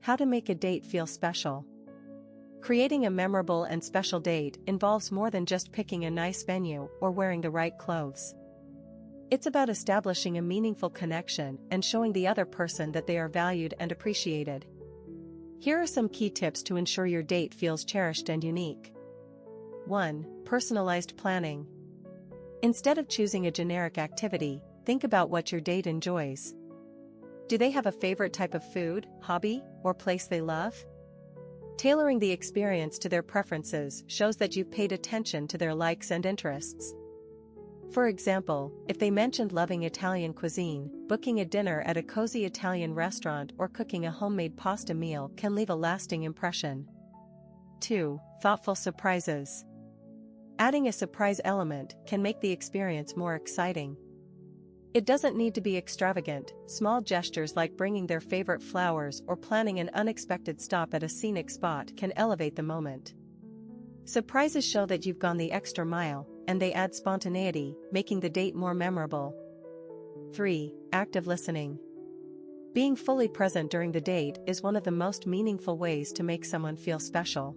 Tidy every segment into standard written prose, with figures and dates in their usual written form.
How to make a date feel special. Creating a memorable and special date involves more than just picking a nice venue or wearing the right clothes. It's about establishing a meaningful connection and showing the other person that they are valued and appreciated. Here are some key tips to ensure your date feels cherished and unique. 1. Personalized planning. Instead of choosing a generic activity, think about what your date enjoys. Do they have a favorite type of food, hobby, or place they love? Tailoring the experience to their preferences shows that you've paid attention to their likes and interests. For example, if they mentioned loving Italian cuisine, booking a dinner at a cozy Italian restaurant or cooking a homemade pasta meal can leave a lasting impression. 2. Thoughtful surprises. Adding a surprise element can make the experience more exciting. It doesn't need to be extravagant. Small gestures like bringing their favorite flowers or planning an unexpected stop at a scenic spot can elevate the moment. Surprises show that you've gone the extra mile, and they add spontaneity, making the date more memorable. 3. Active listening. Being fully present during the date is one of the most meaningful ways to make someone feel special.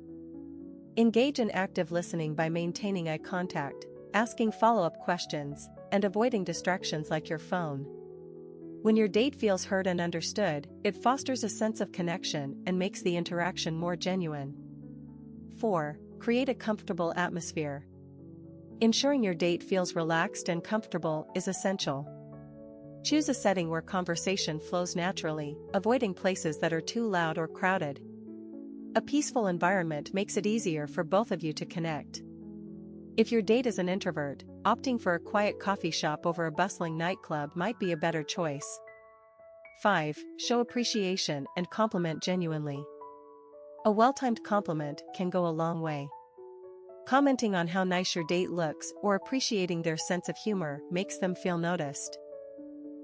Engage in active listening by maintaining eye contact, asking follow-up questions, and avoiding distractions like your phone. When your date feels heard and understood, it fosters a sense of connection and makes the interaction more genuine. 4. Create a comfortable atmosphere. Ensuring your date feels relaxed and comfortable is essential. Choose a setting where conversation flows naturally, avoiding places that are too loud or crowded. A peaceful environment makes it easier for both of you to connect. If your date is an introvert, opting for a quiet coffee shop over a bustling nightclub might be a better choice. 5. Show appreciation and compliment genuinely. A well-timed compliment can go a long way. Commenting on how nice your date looks or appreciating their sense of humor makes them feel noticed.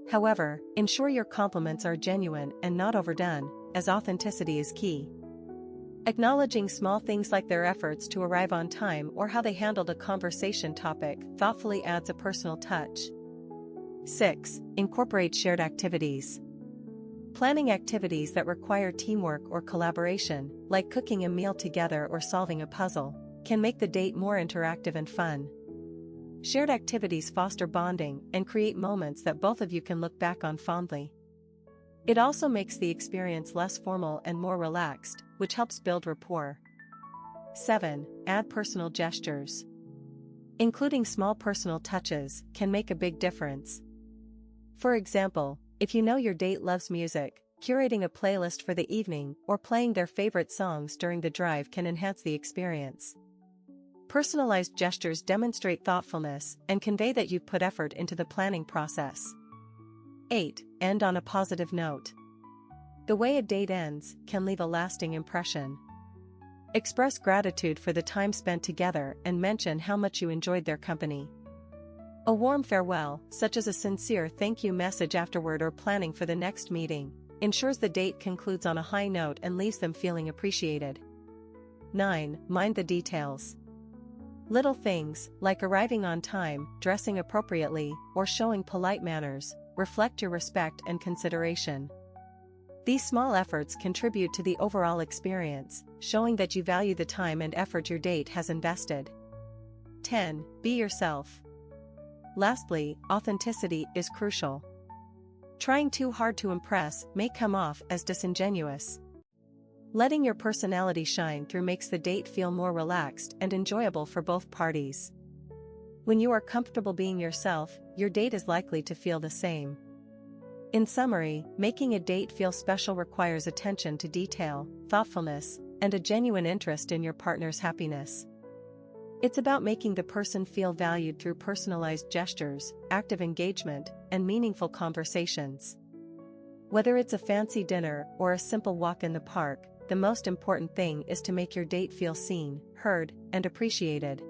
However, ensure your compliments are genuine and not overdone, as authenticity is key. Acknowledging small things like their efforts to arrive on time or how they handled a conversation topic thoughtfully adds a personal touch. 6. Incorporate shared activities. Planning activities that require teamwork or collaboration, like cooking a meal together or solving a puzzle, can make the date more interactive and fun. Shared activities foster bonding and create moments that both of you can look back on fondly. It also makes the experience less formal and more relaxed, which helps build rapport. 7. Add personal gestures. Including small personal touches can make a big difference. For example, if you know your date loves music, curating a playlist for the evening or playing their favorite songs during the drive can enhance the experience. Personalized gestures demonstrate thoughtfulness and convey that you've put effort into the planning process. 8. End on a positive note. The way a date ends can leave a lasting impression. Express gratitude for the time spent together and mention how much you enjoyed their company. A warm farewell, such as a sincere thank you message afterward or planning for the next meeting, ensures the date concludes on a high note and leaves them feeling appreciated. 9. Mind the details. Little things, like arriving on time, dressing appropriately, or showing polite manners, reflect your respect and consideration. These small efforts contribute to the overall experience, showing that you value the time and effort your date has invested. 10. Be yourself. Lastly, authenticity is crucial. Trying too hard to impress may come off as disingenuous. Letting your personality shine through makes the date feel more relaxed and enjoyable for both parties. When you are comfortable being yourself, your date is likely to feel the same. In summary, making a date feel special requires attention to detail, thoughtfulness, and a genuine interest in your partner's happiness. It's about making the person feel valued through personalized gestures, active engagement, and meaningful conversations. Whether it's a fancy dinner or a simple walk in the park, the most important thing is to make your date feel seen, heard, and appreciated.